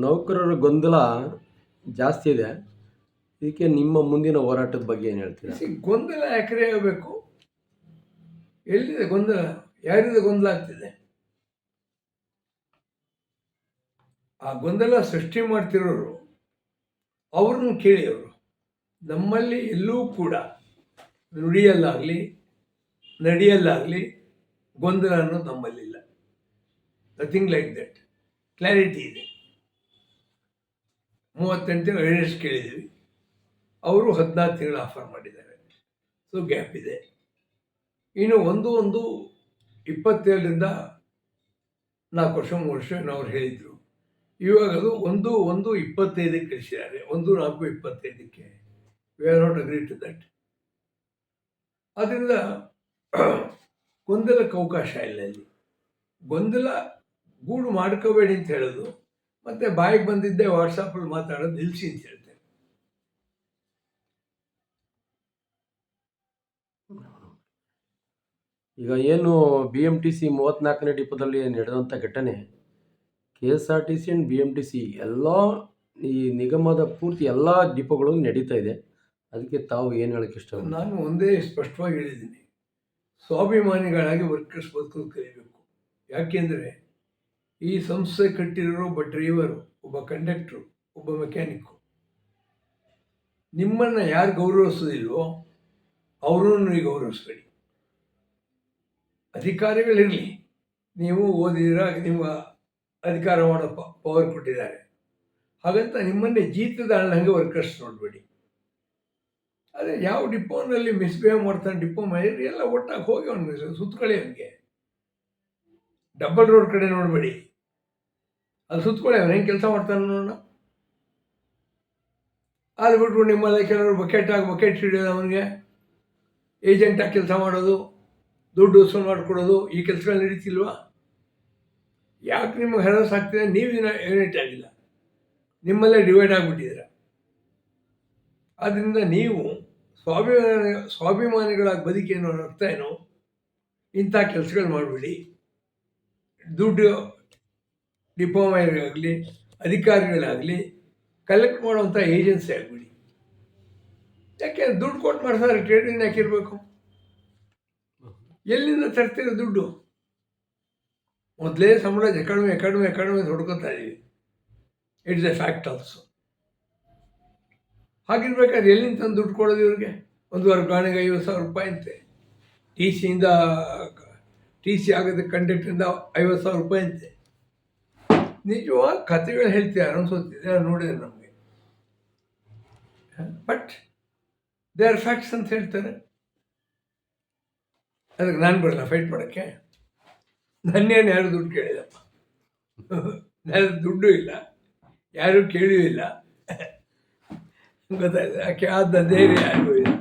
ನೌಕರರ ಗೊಂದಲ ಜಾಸ್ತಿ ಇದೆ. ಇದಕ್ಕೆ ನಿಮ್ಮ ಮುಂದಿನ ಹೋರಾಟದ ಬಗ್ಗೆ ಏನು ಹೇಳ್ತೀರಾ? ಗೊಂದಲ ಯಾಕ್ರೆ ಆಗಬೇಕು? ಎಲ್ಲಿದೆ ಗೊಂದಲ? ಯಾರಿಂದ ಗೊಂದಲ ಆಗ್ತಿದೆ? ಆ ಗೊಂದಲ ಸೃಷ್ಟಿ ಮಾಡ್ತಿರೋರು ಅವ್ರನ್ನ ಕೇಳಿ. ಅವರು ನಮ್ಮಲ್ಲಿ ಎಲ್ಲೂ ಕೂಡ ನುಡಿಯಲ್ಲಾಗಲಿ ನಡಿಯಲ್ಲಾಗಲಿ ಗೊಂದಲ ಅನ್ನೋದು ನಮ್ಮಲ್ಲಿಲ್ಲ. Nothing like that. ಕ್ಲಾರಿಟಿ ಇದೆ. 38 ತಿಂಗಳು ಅರೇಸ್ಟ್ ಕೇಳಿದ್ದೀವಿ, ಅವರು 14 ತಿಂಗಳು ಆಫರ್ ಮಾಡಿದ್ದಾರೆ. ಸೊ ಗ್ಯಾಪ್ ಇದೆ. ಇನ್ನು ಒಂದು 27ರಿಂದ 4 ವರ್ಷ 3 ವರ್ಷ ಅವ್ರು ಹೇಳಿದರು. ಇವಾಗ ಅದು 1/25ಕ್ಕೆ ಕಳಿಸಿದ್ದಾರೆ. 1/4/25ಕ್ಕೆ. We are not agree to that. ಆದ್ದರಿಂದ ಗೊಂದಲಕ್ಕೆ ಅವಕಾಶ ಇಲ್ಲ. ಇಲ್ಲಿ ಗೊಂದಲ ಗೂಡು ಮಾಡ್ಕೋಬೇಡಿ ಅಂತ ಹೇಳೋದು, ಮತ್ತೆ ಬಾಯಿಗೆ ಬಂದಿದ್ದೆ ವಾಟ್ಸಪ್ಪಲ್ಲಿ ಮಾತಾಡೋದು ನಿಲ್ಲಿಸಿ ಅಂತ ಹೇಳ್ತೇನೆ. ಈಗ ಏನು BMTC 34ನೇ ಡಿಪೋದಲ್ಲಿ ನಡೆದಂಥ ಘಟನೆ, KSRTC ಆ್ಯಂಡ್ BMTC ಎಲ್ಲ ಈ ನಿಗಮದ ಪೂರ್ತಿ ಎಲ್ಲ ಡಿಪೋಗಳು ನಡೀತಾ ಇದೆ. ಅದಕ್ಕೆ ತಾವು ಏನು ಹೇಳೋಕ್ಕೆ ಇಷ್ಟ? ನಾನು ಒಂದೇ ಸ್ಪಷ್ಟವಾಗಿ ಹೇಳಿದ್ದೀನಿ, ಸ್ವಾಭಿಮಾನಿಗಳಾಗಿ ವರ್ಕರ್ಸ್ ಬದುಕೋದು ಕಲಿಬೇಕು. ಯಾಕೆಂದರೆ ಈ ಸಂಸ್ಥೆ ಕಟ್ಟಿರೋ ಒಬ್ಬ ಡ್ರೈವರು, ಒಬ್ಬ ಕಂಡಕ್ಟ್ರು, ಒಬ್ಬ ಮೆಕ್ಯಾನಿಕ್ಕು, ನಿಮ್ಮನ್ನು ಯಾರು ಗೌರವಿಸೋದಿಲ್ವೋ ಅವರನ್ನು ನೀವು ಗೌರವಿಸ್ಬೇಡಿ. ಅಧಿಕಾರಿಗಳಿರಲಿ, ನೀವು ಓದಿದಿರ, ನಿಮ್ಮ ಅಧಿಕಾರ ಮಾಡೋ ಪವರ್ ಕೊಟ್ಟಿದ್ದಾರೆ, ಹಾಗಂತ ನಿಮ್ಮನ್ನೇ ಜೀತದ ಹಂಗೆ ವರ್ಕರ್ಸ್ ನೋಡಬೇಡಿ. ಅದೇ ಯಾವ ಡಿಪೋನಲ್ಲಿ ಮಿಸ್ಬಿಹೇವ್ ಮಾಡ್ತಾನೆ ಡಿಪೋ ಮ್ಯಾನೇಜರ್ ಎಲ್ಲ ಒಟ್ಟಾಗಿ ಹೋಗಿ ಅವ್ನಿಗೆ ಸುತ್ತಕೊಳ್ಳಿ. ಅವನಿಗೆ ಡಬಲ್ ರೋಡ್ ಕಡೆ ನೋಡಬೇಡಿ, ಅದು ಸುತ್ತಕೊಳ್ಳಿ. ಅವನು ಹೆಂಗೆ ಕೆಲಸ ಮಾಡ್ತಾನೆ ನೋಡೋಣ. ಅದು ಬಿಟ್ರು ನಿಮ್ಮಲ್ಲಿ ಕೆಲವರು ಬಕೆಟ್ ಹಿಡಿಯೋದು, ಅವನಿಗೆ ಏಜೆಂಟಾಗಿ ಕೆಲಸ ಮಾಡೋದು, ದುಡ್ಡು ವಸೂಲು ಮಾಡಿಕೊಡೋದು, ಈ ಕೆಲಸಗಳು ನಡೀತಿಲ್ವಾ? ಯಾಕೆ ನಿಮಗೆ ಹರಸ್ ಆಗ್ತಿದೆ? ನೀವು ಯೂನಿಟ್ ಆಗಿಲ್ಲ, ನಿಮ್ಮಲ್ಲೇ ಡಿವೈಡ್ ಆಗಿಬಿಟ್ಟಿದ್ದೀರ. ಆದ್ದರಿಂದ ನೀವು ಸ್ವಾಭಿಮಾನಿಗಳಾಗಿ ಬದುಕಿ ಅನ್ನೋ ಅರ್ಥ ಏನು? ಇಂಥ ಕೆಲಸಗಳು ಮಾಡಬೇಡಿ. ದುಡ್ಡು ಡಿಪೋ ಮ್ಯಾನೇಜರಾಗಲಿ ಅಧಿಕಾರಿಗಳಾಗಲಿ ಕಲೆಕ್ಟ್ ಮಾಡುವಂಥ ಏಜೆನ್ಸಿ ಆಗಬೇಡಿ. ಯಾಕೆ ದುಡ್ಡು ಕೊಟ್ಟು ಮಾಡ್ತಾರೆ? ಟ್ರೇಡಿಂಗ್ ಹಾಕಿರಬೇಕು. ಎಲ್ಲಿಂದ ತರ್ತಿರೋ ದುಡ್ಡು? ಮೊದಲೇ ಸಂಬಳ ಎಕಾಡೆಮಿ ಹೊಡ್ಕೊತಾ ಇದ್ದೀವಿ. It's a fact also. ಹಾಗಿರ್ಬೇಕಾದ್ರೆ ಎಲ್ಲಿಂದ ತಂದು ದುಡ್ಡು ಕೊಡೋದು ಇವ್ರಿಗೆ? ಒಂದು ವರ್ಗಾವಣೆಗೆ 50,000 ರೂಪಾಯಿ ಅಂತೆ. ಟಿ ಸಿ ಆಗೋದು ಕಂಡಕ್ಟ್ರಿಂದ 50,000 ರೂಪಾಯಿ ಅಂತೆ. ನಿಜವಾಗಿ ಕಥೆಗಳು ಹೇಳ್ತಾರೆ ಅನ್ಸೋತಿದೆ, ನೋಡಿದ್ರೆ ನಮಗೆ. ಬಟ್ ದೇ ಆರ್ ಫ್ಯಾಕ್ಟ್ಸ್ ಅಂತ ಹೇಳ್ತಾರೆ. ಅದಕ್ಕೆ ನಾನು ಬರಲ್ಲ ಫೈಟ್ ಮಾಡೋಕ್ಕೆ. ನನ್ನೇನು ಯಾರು ದುಡ್ಡು ಕೇಳಿದಪ್ಪ? ನಾನು ದುಡ್ಡು ಇಲ್ಲ, ಯಾರೂ ಕೇಳಿಯೂ ಇಲ್ಲ. ಗೊತ್ತಾಯ್ತು, ಯಾಕೆ ಆದ ಧೈರ್ಯ ಯಾರಿಗೂ ಇಲ್ಲ.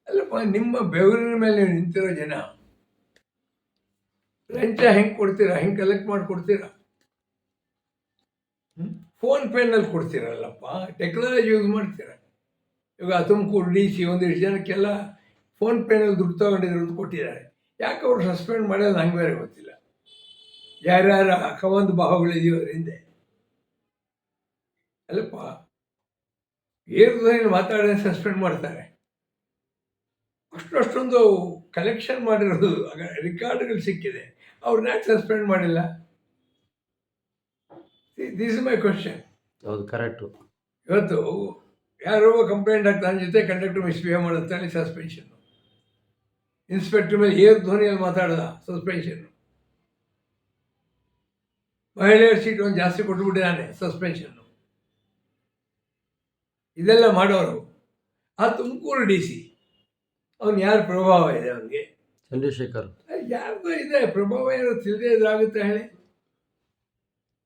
ಅಲ್ಲಪ್ಪ, ನಿಮ್ಮ ಬೆವರಿನ ಮೇಲೆ ನೀವು ನಿಂತಿರೋ ಜನ ಲಂಚ ಹೆಂಗೆ ಕೊಡ್ತೀರಾ? ಹೆಂಗೆ ಕಲೆಕ್ಟ್ ಮಾಡಿ ಕೊಡ್ತೀರಾ? ಫೋನ್ ಪೇನಲ್ಲಿ ಕೊಡ್ತೀರಲ್ಲಪ್ಪ, ಟೆಕ್ನಾಲಜಿ ಯೂಸ್ ಮಾಡ್ತೀರ. ಇವಾಗ ತುಮಕೂರು DC ಒಂದಿಷ್ಟು ಜನಕ್ಕೆಲ್ಲ ಫೋನ್ ಪೇನಲ್ಲಿ ದುಡ್ಡು ತೊಗೊಂಡಿದ್ರು ಅಂತ ಕೊಟ್ಟಿದ್ದಾರೆ. ಯಾಕೆ ಅವರು ಸಸ್ಪೆಂಡ್ ಮಾಡೋದು ನಂಗೆ ಬೇರೆ ಗೊತ್ತಿಲ್ಲ. ಯಾರ್ಯಾರ ಕವಂದು ಭಾವಗಳಿದೆಯೋ ಅದ್ರ ಹಿಂದೆ. ಅಲ್ಲಪ್ಪ, ಏರ್ದಲ್ಲಿ ಮಾತಾಡಿದ್ರೆ ಸಸ್ಪೆಂಡ್ ಮಾಡ್ತಾರೆ. ಅಷ್ಟೊಂದು ಕಲೆಕ್ಷನ್ ಮಾಡಿರೋದು ರೆಕಾರ್ಡ್ಗಳು ಸಿಕ್ಕಿದೆ, ಅವ್ರನ್ನ ಯಾಕೆ ಸಸ್ಪೆಂಡ್ ಮಾಡಿಲ್ಲ? This is my question. ಹೌದು, ಕರೆಕ್ಟು. ಇವತ್ತು ಯಾರೋ ಕಂಪ್ಲೇಂಟ್ ಆಗ್ತಾ ನನ್ನ ಜೊತೆ ಕಂಡಕ್ಟರ್ ಮಿಸ್ಬಿಹೇವ್ ಮಾಡುತ್ತಾನೆ, ಸಸ್ಪೆನ್ಷನ್ನು. ಇನ್ಸ್ಪೆಕ್ಟರ್ ಮೇಲೆ ಧ್ವನಿಯಲ್ಲಿ ಮಾತಾಡ್ದ, ಸಸ್ಪೆನ್ಷನ್ನು. ಮಹಿಳೆಯರ ಸೀಟ್ ಒಂದು ಜಾಸ್ತಿ ಕೊಟ್ಟುಬಿಟ್ಟಿದ್ದಾನೆ, ಸಸ್ಪೆನ್ಷನ್ನು. ಇದೆಲ್ಲ ಮಾಡೋರು ಆ ತುಮಕೂರು DC. ಅವನು ಯಾರ ಪ್ರಭಾವ ಇದೆ? ಅವನಿಗೆ ಚಂದ್ರಶೇಖರ್ ಯಾರ್ದು ಇದೆ ಪ್ರಭಾವ? ಏನೋ ತಿಳಿದೇ ಇದಾಗುತ್ತೆ ಹೇಳಿ.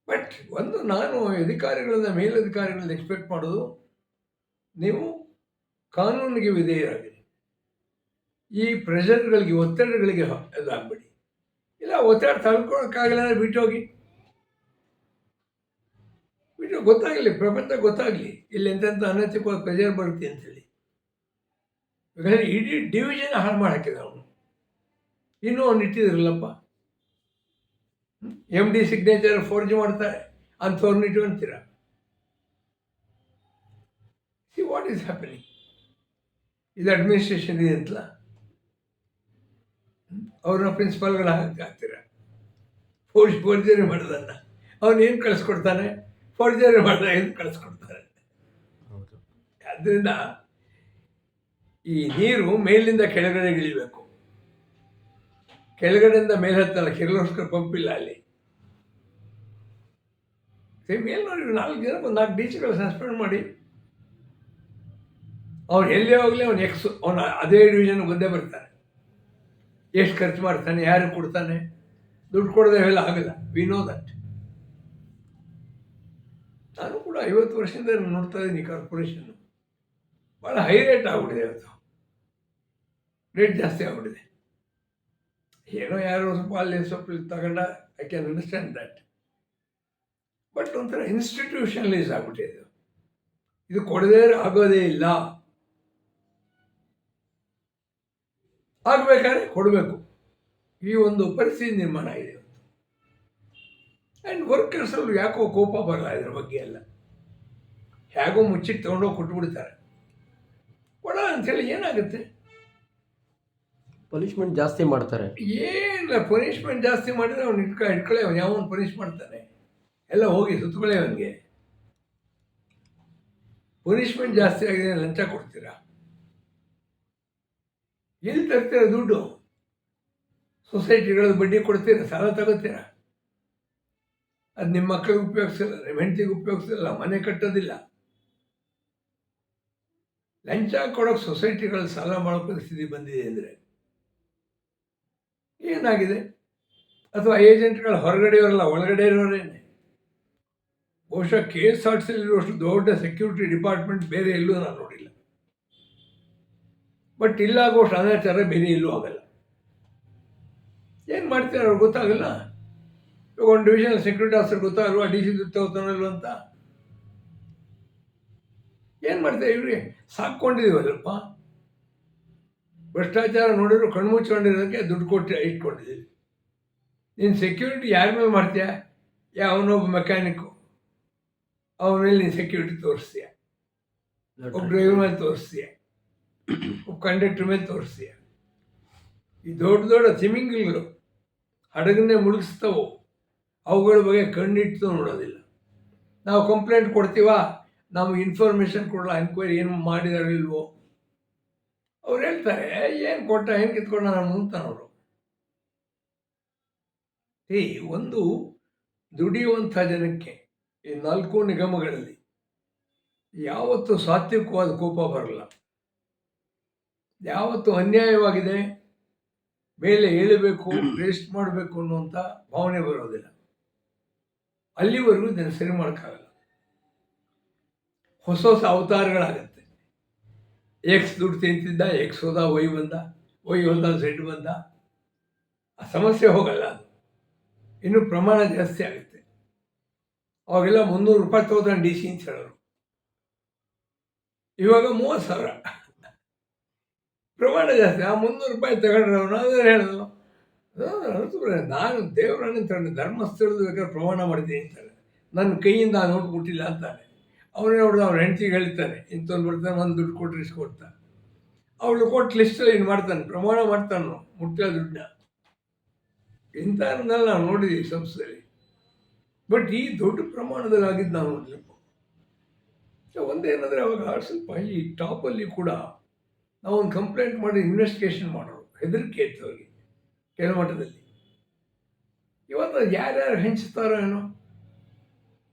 ಬಟ್ ನಾನು ಅಧಿಕಾರಿಗಳಿಂದ ಮೇಲಧಿಕಾರಿಗಳಿಂದ ಎಕ್ಸ್ಪೆಕ್ಟ್ ಮಾಡೋದು, ನೀವು ಕಾನೂನಿಗೆ ವಿಧೇಯರಾಗಿರಿ. ಈ ಪ್ರೆಷರ್ಗಳಿಗೆ, ಒತ್ತಡಗಳಿಗೆ ಇದಾಗಬೇಡಿ. ಇಲ್ಲ ಒತ್ತಡ ತಳ್ಕೊಳಕ್ಕಾಗಲ್ಲ ಅಂದರೆ ಬಿಟ್ಟೋಗಿ. ಗೊತ್ತಾಗಲಿ, ಪ್ರಪಂಚ ಗೊತ್ತಾಗಲಿ ಇಲ್ಲಿ ಎಂತೆಂಥ ಅನೈತಿಕವಾಗಿ ಪ್ರೆಷರ್ ಬರುತ್ತೆ ಅಂತೇಳಿ. ಯಾಕಂದರೆ ಇಡೀ ಡಿವಿಷನ್ ಹಾಳು ಮಾಡಿ ಹಾಕಿದ ಅವನು. ಇನ್ನೂ ಅವ್ನು ಇಟ್ಟಿದ್ರಲ್ಲಪ್ಪ. MD ಸಿಗ್ನೇಚರ್ ಫೋರ್ಜ್ ಮಾಡ್ತಾರೆ, ಅಂಥವ್ರನ್ನ ಇಟ್ಕೊಂತೀರ. See what is happening? ಇದು ಅಡ್ಮಿನಿಸ್ಟ್ರೇಷನ್ ಇದೆ ಅಂತಲ್ಲ, ಅವ್ರನ್ನ ಪ್ರಿನ್ಸಿಪಾಲ್ಗಳ ಹಾಕ್ತೀರ. ಫೋರ್ಜರಿ ಮಾಡೋದನ್ನ ಅವನು ಏನು ಕಳಿಸ್ಕೊಡ್ತಾನೆ? ಫೋರ್ಜರಿ ಮಾಡಿದ ಏನು ಕಳಿಸ್ಕೊಡ್ತಾನೆ? ಹೌದು. ಆದ್ದರಿಂದ ಈ ನೀರು ಮೇಲಿಂದ ಕೆಳಗಡೆ ಇಳಿಬೇಕು, ಕೆಳಗಡೆಯಿಂದ ಮೇಲೆ ಹತ್ತಲ್ಲ. ಕಿರ್ಲೋಸ್ಕರ ಪಂಪ್ ಇಲ್ಲ ಅಲ್ಲಿ. ಮೇಲೆ ನೋಡಿ, 4 ಜನ 4 ಡಿಸಿಗಳು ಸಸ್ಪೆಂಡ್ ಮಾಡಿ, ಅವ್ನು ಎಲ್ಲೇ ಹೋಗಲಿ ಅವನು ಅವನು ಅದೇ ಡಿವಿಷನ್ ಒಂದೇ ಬರ್ತಾನೆ. ಎಷ್ಟು ಖರ್ಚು ಮಾಡ್ತಾನೆ, ಯಾರಿಗೆ ಕೊಡ್ತಾನೆ, ದುಡ್ಡು ಕೊಡೋದೇ ಎಲ್ಲ ಆಗಲ್ಲ. We know that. ನಾನು ಕೂಡ 50 ವರ್ಷದಿಂದ ನೋಡ್ತಾ ಇದ್ದೀನಿ ಕಾರ್ಪೊರೇಷನ್. ಭಾಳ ಹೈ ರೇಟ್ ಆಗ್ಬಿಟ್ಟಿದೆ ಇವತ್ತು, ರೇಟ್ ಜಾಸ್ತಿ ಆಗ್ಬಿಟ್ಟಿದೆ. ಏನೋ ಯಾರೋ ಸ್ವಲ್ಪ ಅಲ್ಲಿ ಸ್ವಲ್ಪ ತಗೊಂಡ, I can understand that. But ಒಂಥರ ಇನ್ಸ್ಟಿಟ್ಯೂಷನಲೈಸ್ ಆಗ್ಬಿಟ್ಟಿದೆ ಇದು ಕೊಡದೇ ಆಗೋದೇ ಇಲ್ಲ. ಆಗಬೇಕಾದ್ರೆ ಕೊಡಬೇಕು, ಈ ಒಂದು ಪರಿಸ್ಥಿತಿ ನಿರ್ಮಾಣ ಆಗಿದೆ ಇವತ್ತು. ಆ್ಯಂಡ್ ವರ್ಕರ್ಸ್ ಅವರು ಯಾಕೋ ಕೋಪ ಬರಲ್ಲ ಇದ್ರ ಬಗ್ಗೆ ಎಲ್ಲ. ಹೇಗೋ ಮುಚ್ಚಿಟ್ಟು ತೊಗೊಂಡೋಗಿ ಕೊಟ್ಬಿಡ್ತಾರೆ. ಕೊಡ ಅಂಥೇಳಿ ಏನಾಗುತ್ತೆ? ಪನಿಷ್ಮೆಂಟ್ ಜಾಸ್ತಿ ಮಾಡ್ತಾರೆ. ಏನಿಲ್ಲ, ಪನಿಷ್ಮೆಂಟ್ ಜಾಸ್ತಿ ಮಾಡಿದ್ರೆ ಅವ್ನು ಇಟ್ಕೊಳ್ಳಿ, ಅವನು ಯಾವನು ಪನಿಷ್ ಮಾಡ್ತಾನೆ? ಎಲ್ಲ ಹೋಗಿ ಸುತ್ತಕೊಳ್ಳಿ ಅವನಿಗೆ. ಪನಿಷ್ಮೆಂಟ್ ಜಾಸ್ತಿ ಆಗಿದೆ, ಲಂಚ ಕೊಡ್ತೀರಾ? ಎಲ್ಲಿ ತರ್ತೀರ ದುಡ್ಡು? ಸೊಸೈಟಿಗಳ ಬಡ್ಡಿ ಕೊಡ್ತೀರ, ಸಾಲ ತಗೋತೀರ. ಅದು ನಿಮ್ಮ ಮಕ್ಕಳಿಗೆ ಉಪಯೋಗಿಸಲ್ಲ, ನಿಮ್ಮ ಹೆಂಡತಿಗೆ ಉಪಯೋಗಿಸಲ್ಲ, ಮನೆ ಕಟ್ಟೋದಿಲ್ಲ. ಲಂಚ ಕೊಡೋಕೆ ಸೊಸೈಟಿಗಳು ಸಾಲ ಮಾಡೋ ಪರಿಸ್ಥಿತಿ ಬಂದಿದೆ ಅಂದರೆ ಏನಾಗಿದೆ? ಅಥವಾ ಏಜೆಂಟ್ಗಳು ಹೊರಗಡೆಯವರಲ್ಲ, ಒಳಗಡೆ ಇರೋರೇನೆ. ಬಹುಶಃ KSRTC ಇರುವಷ್ಟು ದೊಡ್ಡ ಸೆಕ್ಯೂರಿಟಿ ಡಿಪಾರ್ಟ್ಮೆಂಟ್ ಬೇರೆ ಎಲ್ಲೂ ನಾನು ನೋಡಿಲ್ಲ. ಬಟ್ ಇಲ್ಲಾಗೋಷ್ಟು ಅನಾಚಾರ ಬೇರೆ ಎಲ್ಲೂ ಆಗಲ್ಲ. ಏನು ಮಾಡ್ತಾರೆ ಅವ್ರಿಗೆ ಗೊತ್ತಾಗಲ್ಲ. ಇವಾಗ ಒಂದು ಡಿವಿಷನಲ್ ಸೆಕ್ಯೂರಿಟಿ ಆಫೀಸರ್ ಗೊತ್ತಾಗಲ್ವಾ DC ದುಡ್ಡು ತಗೋತಾನಲ್ವ ಅಂತ? ಏನು ಮಾಡ್ತಾರೆ ಇವ್ರಿಗೆ? ಸಾಕೊಂಡಿದ್ದೀವಲ್ಲಪ್ಪ, ಭ್ರಷ್ಟಾಚಾರ ನೋಡಿದ್ರು ಕಣ್ಮುಚ್ಕೊಂಡಿರೋದಕ್ಕೆ ದುಡ್ಡು ಕೊಟ್ಟು ಇಟ್ಕೊಂಡಿದ್ದೀವಿ. ನೀನು ಸೆಕ್ಯೂರಿಟಿ ಯಾರ ಮೇಲೆ ಮಾಡ್ತೀಯ? ಅವನೊಬ್ಬ ಮೆಕ್ಯಾನಿಕ್ಕು, ಅವನ ಮೇಲೆ ನೀನು ಸೆಕ್ಯೂರಿಟಿ ತೋರಿಸ್ತೀಯ, ಒಬ್ಬ ಡ್ರೈವರ್ ಮೇಲೆ ತೋರಿಸ್ತೀಯ, ಒಬ್ಬ ಕಂಡಕ್ಟರ್ ಮೇಲೆ ತೋರಿಸ್ತೀಯ. ಈ ದೊಡ್ಡ ದೊಡ್ಡ ತಿಮಿಂಗಿಲ್ಗಳು ಹಡಗನ್ನೇ ಮುಳುಗಿಸ್ತಾವೋ, ಅವುಗಳ ಬಗ್ಗೆ ಕಣ್ಣಿಟ್ಟು ನೋಡೋದಿಲ್ಲ. ನಾವು ಕಂಪ್ಲೇಂಟ್ ಕೊಡ್ತೀವಾ, ನಮಗೆ ಇನ್ಫಾರ್ಮೇಷನ್ ಕೊಡಲ್ಲ, ಎನ್ಕ್ವೈರಿ ಏನು ಮಾಡಿದಾರೋ ಇಲ್ವೋ. ಅವ್ರು ಹೇಳ್ತಾರೆ ಏನು ಕೊಟ್ಟ, ಏನು ಕಿತ್ಕೊಂಡ ನಾನು ಅಂತಾನವರು. ಒಂದು ದುಡಿಯುವಂಥ ಜನಕ್ಕೆ ಈ 4 ನಿಗಮಗಳಲ್ಲಿ ಯಾವತ್ತು ಸಾತ್ವಿಕವಾದ ಕೋಪ ಬರಲ್ಲ. ಯಾವತ್ತು ಅನ್ಯಾಯವಾಗಿದೆ, ಮೇಲೆ ಏಳಬೇಕು, ರೆಸ್ಟ್ ಮಾಡಬೇಕು ಅನ್ನುವಂಥ ಭಾವನೆ ಬರೋದಿಲ್ಲ. ಅಲ್ಲಿವರೆಗೂ ಇದನ್ನು ಸರಿ ಮಾಡೋಕ್ಕಾಗಲ್ಲ. ಹೊಸ ಹೊಸ ಅವತಾರಗಳಾಗತ್ತೆ. ಎಕ್ಸ್ ದುಡ್ಡು ತಿಂತಿದ್ದ, ಎಕ್ಸ್ ಹೋದ, ವೈ ಬಂದ, ವೈ ಹೋದ, ಝೆಡ್ ಬಂದ. ಆ ಸಮಸ್ಯೆ ಹೋಗಲ್ಲ. ಅದು ಇನ್ನು ಪ್ರಮಾಣ ಜಾಸ್ತಿ ಆಗುತ್ತೆ. ಅವಾಗೆಲ್ಲ 300 ರೂಪಾಯಿ ತಗೋತಾನೆ DC ಅಂತ ಹೇಳೋರು, ಇವಾಗ 30,000. ಪ್ರಮಾಣ ಜಾಸ್ತಿ. ಆ 300 ರೂಪಾಯಿ ತಗೊಂಡ್ರೆ ಅವನು ಅದೇ ಹೇಳಿದ್ರು, ನಾನು ದೇವರನ್ನ ತಗೊಂಡು ಧರ್ಮಸ್ಥಳದ ಬೇಕಾದ್ರೆ ಪ್ರಮಾಣ ಮಾಡಿದ್ದೀನಿ ಅಂತಾನೆ, ನನ್ನ ಕೈಯಿಂದ ಆ ನೋಟ್ ಮುಟ್ಟಿಲ್ಲ ಅಂತಾನೆ. ಅವನೇ ನೋಡಿದ ಅವ್ರ ಹೆಂಡತಿಗೆ ಹೇಳ್ತಾನೆ, ಇಂಥವ್ನು ಬರ್ತಾನೆ, ಒಂದು ದುಡ್ಡು ಕೊಟ್ಟು ಇಸ್ಕೊಡ್ತಾನೆ. ಅವಳು ಕೊಟ್ಟು ಲಿಸ್ಟಲ್ಲಿ ಏನು ಮಾಡ್ತಾನೆ, ಪ್ರಮಾಣ ಮಾಡ್ತಾನು ಮುಟ್ಟಿಲ್ಲ ದುಡ್ಡನ್ನ. ಇಂಥವ್ರನ್ನೆಲ್ಲ ನಾವು ನೋಡಿದ್ದೀವಿ ಸಂಸ್ಥೆಯಲ್ಲಿ. ಬಟ್ ಈ ದೊಡ್ಡ ಪ್ರಮಾಣದಲ್ಲಿ ಆಗಿದ್ದು ನಾವು ನೋಡಲಿಲ್ಲ. ಒಂದೇನಂದರೆ ಅವಾಗ ಸ್ವಲ್ಪ ಈ ಟಾಪಲ್ಲಿ ಕೂಡ ನಾವು ಒಂದು ಕಂಪ್ಲೇಂಟ್ ಮಾಡಿ ಇನ್ವೆಸ್ಟಿಗೇಷನ್ ಮಾಡೋರು, ಹೆದರಿಕೆ ಇತ್ತು ಅವ್ರಿಗೆ ಕೆಲವು ಮಟ್ಟದಲ್ಲಿ. ಇವತ್ತು ಯಾರ್ಯಾರು ಹೆಂಚ್ತಾರೋ ಏನೋ,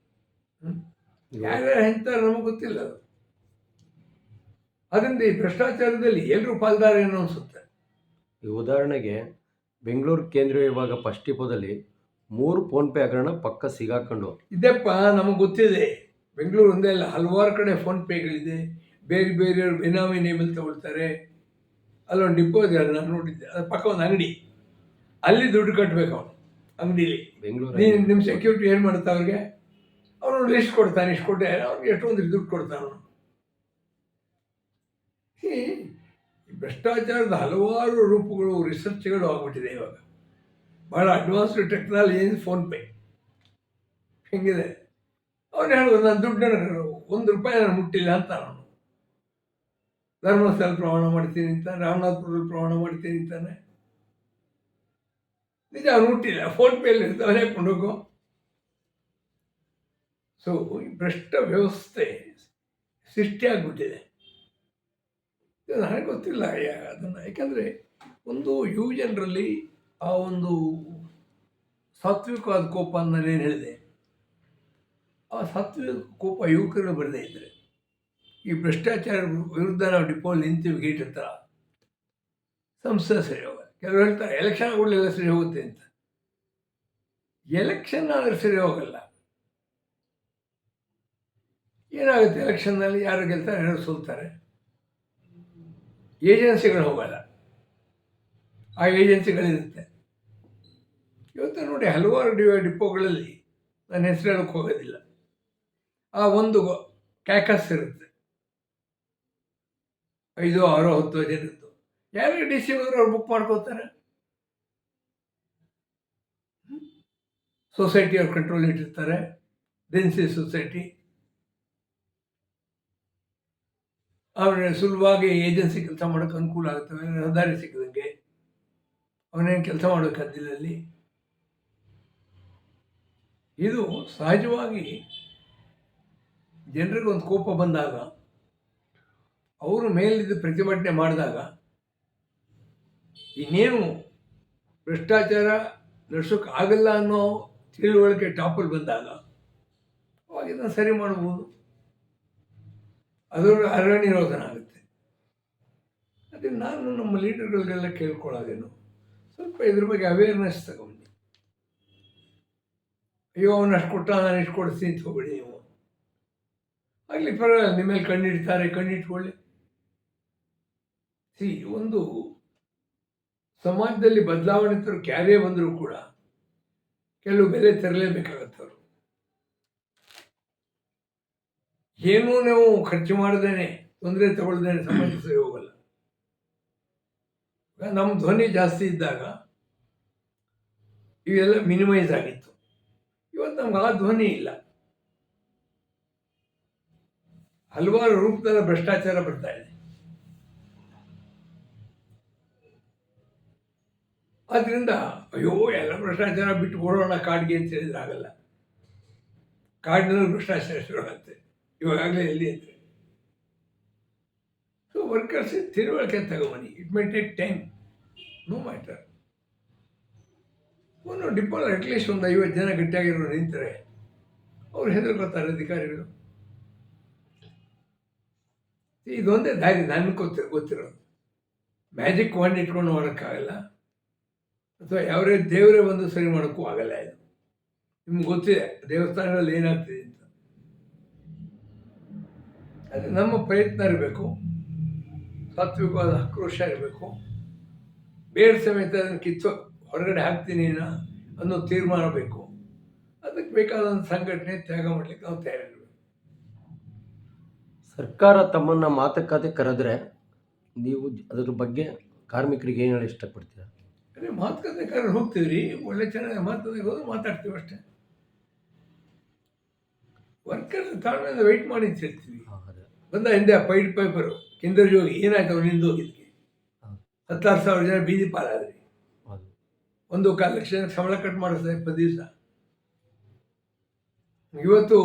ಯಾರ್ಯಾರು ಹೆಂಚ್ತಾರೋ ನಮಗೆ ಗೊತ್ತಿಲ್ಲ. ಅದು ಅದರಿಂದ ಈ ಭ್ರಷ್ಟಾಚಾರದಲ್ಲಿ ಎಲ್ಲರೂ ಪಾಲ್ದಾರ ಏನೋ ಅನಿಸುತ್ತೆ. ಈ ಉದಾಹರಣೆಗೆ ಬೆಂಗಳೂರು ಕೇಂದ್ರೀಯ ವಿಭಾಗ ಫಸ್ಟ್ ಡಿಪೋದಲ್ಲಿ 3 ಫೋನ್ಪೇ ಹಗರಣ ಪಕ್ಕ ಸಿಗಾಕೊಂಡು. ಇದೆಪ್ಪ ನಮಗೆ ಗೊತ್ತಿದೆ. ಬೆಂಗಳೂರು ಒಂದೇ ಅಲ್ಲ, ಹಲವಾರು ಕಡೆ ಫೋನ್ಪೇಗಳಿದೆ. ಬೇರೆ ಬೇರೆಯವ್ರು ಬಿನಾಮಿ ನೇಮಲ್ಲಿ ತಗೊಳ್ತಾರೆ. ಅಲ್ಲೊಂದು ಡಿಪೋ ಇದೆ, ನಾನು ನೋಡಿದ್ದೆ. ಅದ್ರ ಪಕ್ಕ ಒಂದು ಅಂಗಡಿ, ಅಲ್ಲಿ ದುಡ್ಡು ಕಟ್ಟಬೇಕು ಅವನು ಅಂಗಡೀಲಿ. ಬೆಂಗಳೂರು ನಿಮ್ಮ ಸೆಕ್ಯೂರಿಟಿ ಏನು ಮಾಡುತ್ತೆ ಅವ್ರಿಗೆ? ಅವನು ಲಿಸ್ಟ್ ಕೊಡ್ತಾನೆ, ಇಷ್ಟು ಕೊಟ್ಟೆ, ಅವ್ನಿಗೆ ಎಷ್ಟೊಂದು ದುಡ್ಡು ಕೊಡ್ತಾನೆ ಅವನು. ಈ ಭ್ರಷ್ಟಾಚಾರದ ಹಲವಾರು ರೂಪಗಳು, ರಿಸರ್ಚ್ಗಳು ಆಗ್ಬಿಟ್ಟಿದೆ ಇವಾಗ. ಭಾಳ ಅಡ್ವಾನ್ಸ್ಡ್ ಟೆಕ್ನಾಲಜಿ ಫೋನ್ಪೇ ಹೆಂಗಿದೆ. ಅವನು ಹೇಳೋದು ನನ್ನ ದುಡ್ಡನ್ನು ₹1 ನಾನು ಮುಟ್ಟಿಲ್ಲ ಅಂತ. ನಾನು ಧರ್ಮಸ್ಥಳ ಪ್ರಮಾಣ ಮಾಡ್ತೀನಿ ಅಂತ, ರಾಮನಾಥಪುರದಲ್ಲಿ ಪ್ರಮಾಣ ಮಾಡ್ತೀನಿ ಅಂತಾನೆ. ನಿಜ ಅವ್ನು ಮುಟ್ಟಿಲ್ಲ, ಫೋನ್ಪೇಯಲ್ಲಿ ಇರ್ತಾವೆ ಹಾಕೊಂಡು ಹೋಗೋ. ಸೊ ಈ ಭ್ರಷ್ಟ ವ್ಯವಸ್ಥೆ ಸೃಷ್ಟಿಯಾಗ್ಬಿಟ್ಟಿದೆ. ಇದು ನನಗೆ ಗೊತ್ತಿಲ್ಲ ಅದನ್ನು, ಯಾಕಂದರೆ ಒಂದು ಯುವ ಜನರಲ್ಲಿ ಆ ಒಂದು ಸಾತ್ವಿಕವಾದ ಕೋಪ ಅಂತ ನಾನೇನು ಹೇಳಿದೆ, ಆ ಸಾತ್ವಿಕ ಕೋಪ ಯುವಕರಲ್ಲಿ ಬರದೇ ಇದ್ದರೆ ಈ ಭ್ರಷ್ಟಾಚಾರ ವಿರುದ್ಧ ನಾವು ಡಿಪೋಲ್ಲಿ ನಿಂತೀವಿ ಗೇಟ್ ಹತ್ರ, ಸಂಸ್ಥೆ ಸರಿ ಹೋಗಲ್ಲ. ಕೆಲವರು ಹೇಳ್ತಾರೆ ಎಲೆಕ್ಷನ್ ಆಗಲಿಲ್ಲ ಸರಿ ಹೋಗುತ್ತೆ ಅಂತ. ಎಲೆಕ್ಷನ್ ಆದರೆ ಸರಿ ಹೋಗಲ್ಲ. ಏನಾಗುತ್ತೆ ಎಲೆಕ್ಷನ್ನಲ್ಲಿ? ಯಾರು ಗೆಲ್ತಾರೆ, ಯಾರು ಸೋಲ್ತಾರೆ. ಏಜೆನ್ಸಿಗಳು ಹೋಗಲ್ಲ, ಆ ಏಜೆನ್ಸಿಗಳಿರುತ್ತೆ. ಇವತ್ತು ನೋಡಿ ಹಲವಾರು ಡಿಪೋಗಳಲ್ಲಿ ನನ್ನ ಹೆಸರು ಹೇಳೋಕ್ಕೆ ಹೋಗೋದಿಲ್ಲ, ಆ ಒಂದು ಕ್ಯಾಕಸ್ ಇರುತ್ತೆ, 5, 6, 10 ಜನದ್ದು. ಯಾರಿಗೆ ಡಿ ಸಿ ಹೋದ್ರೆ ಅವ್ರು ಬುಕ್ ಮಾಡ್ಕೋತಾರೆ. ಸೊಸೈಟಿ ಅವ್ರ ಕಂಟ್ರೋಲ್ ಇಟ್ಟಿರ್ತಾರೆ, ಡೆನ್ಸಿ ಸೊಸೈಟಿ. ಅವ್ರ ಸುಲಭವಾಗಿ ಏಜೆನ್ಸಿ ಕೆಲಸ ಮಾಡೋಕ್ಕೆ ಅನುಕೂಲ ಆಗುತ್ತವೆ, ರಹದಾರಿ ಸಿಕ್ಕದಂಗೆ. ಅವನೇನು ಕೆಲಸ ಮಾಡಬೇಕಾದಿಲ್ಲಲ್ಲಿ. ಇದು ಸಹಜವಾಗಿ ಜನರಿಗೆ ಒಂದು ಕೋಪ ಬಂದಾಗ, ಅವರು ಮೇಲಿದ್ದು ಪ್ರತಿಭಟನೆ ಮಾಡಿದಾಗ, ಇನ್ನೇನು ಭ್ರಷ್ಟಾಚಾರ ನಡೆಸೋಕೆ ಆಗಲ್ಲ ಅನ್ನೋ ತಿಳುವಳಿಕೆ ಟಾಪಲ್ಲಿ ಬಂದಾಗ ಅವಾಗ ಇದನ್ನು ಸರಿ ಮಾಡ್ಬೋದು, ಅದರ ಅರಣ್ಯರೋಧನ ಆಗುತ್ತೆ. ಅದೇ ನಾನು ನಮ್ಮ ಲೀಡರ್ಗಳಿಗೆಲ್ಲ ಕೇಳ್ಕೊಳ್ಳೋದೇನು, ಸ್ವಲ್ಪ ಇದ್ರ ಬಗ್ಗೆ ಅವೇರ್ನೆಸ್ ತಗೊಂಡು, ಅಯ್ಯೋ ಅವನು ಅಷ್ಟು ಕೊಟ್ಟ ನಾನು ಇಷ್ಟು ಕೊಡಿಸ್ತೀನಿ ಅಂತ ಹೋಗ್ಬೇಡಿ ನೀವು. ಆಗಲಿ ಪರವಾಗಿಲ್ಲ, ನಿಮ್ಮ ಮೇಲೆ ಕಣ್ಣಿಡ್ತಾರೆ, ಕಣ್ಣಿಟ್ಕೊಳ್ಳಿ. ಒಂದು ಸಮಾಜದಲ್ಲಿ ಬದಲಾವಣೆ ತರೋ ಕ್ಯಾರೇ ಬಂದರೂ ಕೂಡ ಕೆಲವು ಬೆಲೆ ತರಲೇಬೇಕಾಗತ್ತವರು. ಏನೂ ನಾವು ಖರ್ಚು ಮಾಡ್ದೇನೆ, ತೊಂದರೆ ತಗೊಳ್ದೇನೆ ಸಮಾಜ ಸರಿ ಹೋಗಲ್ಲ. ನಮ್ಮ ಧ್ವನಿ ಜಾಸ್ತಿ ಇದ್ದಾಗ ಇವೆಲ್ಲ ಮಿನಿಮೈಸ್ ಆಗಿತ್ತು. ಇವತ್ತು ನಮ್ಗೆ ಆ ಧ್ವನಿ ಇಲ್ಲ. ಹಲವಾರು ರೂಪದ ಭ್ರಷ್ಟಾಚಾರ ಬರ್ತಾ ಇದೆ. ಆದ್ದರಿಂದ ಅಯ್ಯೋ ಎಲ್ಲ ಭ್ರಷ್ಟಾಚಾರ ಬಿಟ್ಟು ಓಡೋಣ ಕಾಡಿಗೆ ಅಂತ ಹೇಳಿದ್ರೆ ಆಗಲ್ಲ. ಕಾಡಿನಲ್ಲಿ ಭ್ರಷ್ಟಾಚಾರ ಶುರುವಾಗುತ್ತೆ ಇವಾಗಲೇ ಎಲ್ಲಿ ಅಂದರೆ. ಸೊ ವರ್ಕರ್ಸ್ ತಿಳುವಳಿಕೆ ತಗೊಂಬನ್ನಿ. It may take time, no matter. ಒಂದು ಡಿಪೋಲ್ ಅಟ್ಲೀಸ್ಟ್ ಒಂದು 50 ಜನ ಗಟ್ಟಿಯಾಗಿರೋ ನಿಂತರೆ ಅವ್ರು ಹೆದರ್ಕೋತಾರೆ ಅಧಿಕಾರಿಗಳು. ಇದೊಂದೇ ದಾರಿ ನನಗೆ ಗೊತ್ತಿರೋದು. ಮ್ಯಾಜಿಕ್ ವಾಂಡ್ ಇಟ್ಕೊಂಡು ಮಾಡೋಕ್ಕಾಗಲ್ಲ, ಅಥವಾ ಯಾವರೇ ದೇವರೇ ಬಂದು ಸರಿ ಮಾಡೋಕ್ಕೂ ಆಗಲ್ಲ. ಇದು ನಿಮ್ಗೆ ಗೊತ್ತಿದೆ ದೇವಸ್ಥಾನಗಳಲ್ಲಿ ಏನಾಗ್ತಿದೆ ಅಂತ. ಅದು ನಮ್ಮ ಪ್ರಯತ್ನ ಇರಬೇಕು, ಸಾತ್ವಿಕವಾದ ಆಕ್ರೋಶ ಇರಬೇಕು. ಬೇರೆ ಸಮೇತ ಅದನ್ನು ಹೊರಗಡೆ ಹಾಕ್ತೀನಿ ಅನ್ನೋ ತೀರ್ಮಾನ ಬೇಕು. ಅದಕ್ಕೆ ಬೇಕಾದಂಥ ಸಂಘಟನೆ ತ್ಯಾಗ ಮಾಡಲಿಕ್ಕೆ ನಾವು ತಯಾರಿರಬೇಕು. ಸರ್ಕಾರ ತಮ್ಮನ್ನು ಮಾತುಕತೆ ಕರೆದ್ರೆ ನೀವು ಅದ್ರ ಬಗ್ಗೆ ಕಾರ್ಮಿಕರಿಗೆ ಏನು ಹೇಳಿ ಇಷ್ಟಪಡ್ತೀರಾ? ಅದೇ ಮಾತುಕತೆ ಕರೆದು ಹೋಗ್ತೀವಿ ರೀ, ಒಳ್ಳೆ ಚೆನ್ನಾಗಿ ಮಾತುಕತೆಗೆ ಹೋದ್ರೆ ಮಾತಾಡ್ತೀವಿ ಅಷ್ಟೇ. ವರ್ಕರ್ಸ್ ತಾಳ್ಮೆಯಿಂದ ವೆಯ್ಟ್ ಮಾಡಿ ಅಂತ ಹೇಳ್ತೀವಿ. ಬಂದ ಹಿಂದೆ ಆ ಪೈಡ್ ಪೇಪರು ಕಿಂದರ್ಜಿ ಹೋಗಿ ಏನಾಯ್ತು ಅವ್ರು ನಿಂದು ಹೋಗಿದ್ದಕ್ಕೆ 16,000 ಜನ ಬೀದಿ ಪಾಲಾದ್ರಿ. 1.25 ಲಕ್ಷ ಜನ ಸಂಬಳ ಕಟ್ ಮಾಡಿಸ್ತಾರೆ 20 ದಿವಸ. ಇವತ್ತು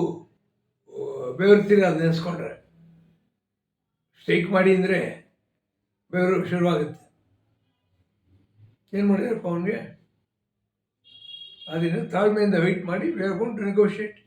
ಬೆವರ್ತೀರಿ ಅದು ನೆನೆಸ್ಕೊಂಡ್ರೆ. ಸ್ಟ್ರೈಕ್ ಮಾಡಿ ಅಂದರೆ ಬೆವರು ಶುರುವಾಗುತ್ತೆ. ಏನು ಮಾಡಿದ್ರಪ್ಪ ಅವನಿಗೆ? ಅದನ್ನು ತಾಳ್ಮೆಯಿಂದ ವೆಯ್ಟ್ ಮಾಡಿ we are going to negotiate.